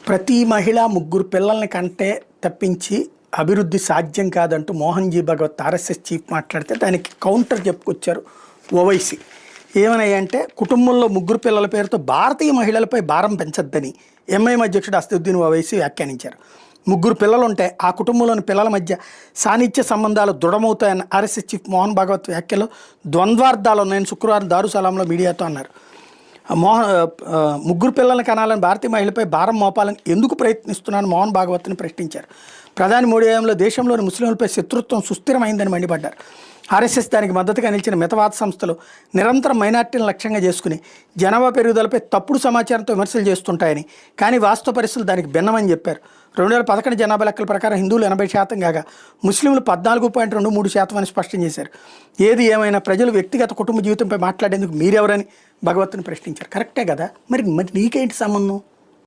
ప్రతి మహిళ ముగ్గురు పిల్లల్ని కంటే తప్పించి అభివృద్ధి సాధ్యం కాదంటూ మోహన్ జీ భగవత్ ఆర్ఎస్ఎస్ చీఫ్ మాట్లాడితే దానికి కౌంటర్ చెప్పుకొచ్చారు ఓవైసీ. ఏమన్నాయంటే కుటుంబంలో ముగ్గురు పిల్లల పేరుతో భారతీయ మహిళలపై భారం పెంచొద్దని ఎంఐఎం అధ్యక్షుడు అసదుద్దీన్ ఓవైసీ వ్యాఖ్యానించారు. ముగ్గురు పిల్లలు ఉంటే ఆ కుటుంబంలోని పిల్లల మధ్య సాన్నిధ్య సంబంధాలు దృఢమవుతాయన్న ఆర్ఎస్ఎస్ చీఫ్ మోహన్ భాగవత్ వ్యాఖ్యలో ద్వంద్వార్థాలు ఉన్నాయని శుక్రవారం దారుసలాంలో మీడియాతో అన్నారు. ముగ్గురు పిల్లల్ని కనాలని భారతీయ మహిళపై భారం మోపాలని ఎందుకు ప్రయత్నిస్తున్నారని మోహన్ భాగవత్ని ప్రశ్నించారు. ప్రధాని మోడీ హయాంలో దేశంలోని ముస్లింలపై శత్రుత్వం సుస్థిరమైందని మండిపడ్డారు. ఆర్ఎస్ఎస్ దానికి మద్దతుగా నిలిచిన మితవాద సంస్థలు నిరంతరం మైనార్టీలను లక్ష్యంగా చేసుకుని జనాభా పెరుగుదలపై తప్పుడు సమాచారంతో విమర్శలు చేస్తుంటాయని, కానీ వాస్తవ పరిస్థితులు దానికి భిన్నమని చెప్పారు. 2011 జనాభా లెక్కల ప్రకారం హిందువులు 80% కాగా ముస్లింలు 14.23% అని స్పష్టం చేశారు. ఏది ఏమైనా ప్రజలు వ్యక్తిగత కుటుంబ జీవితంపై మాట్లాడేందుకు మీరెవరని భగవత్ని ప్రశ్నించారు. కరెక్టే కదా, మరి నీకేంటి సంబంధం?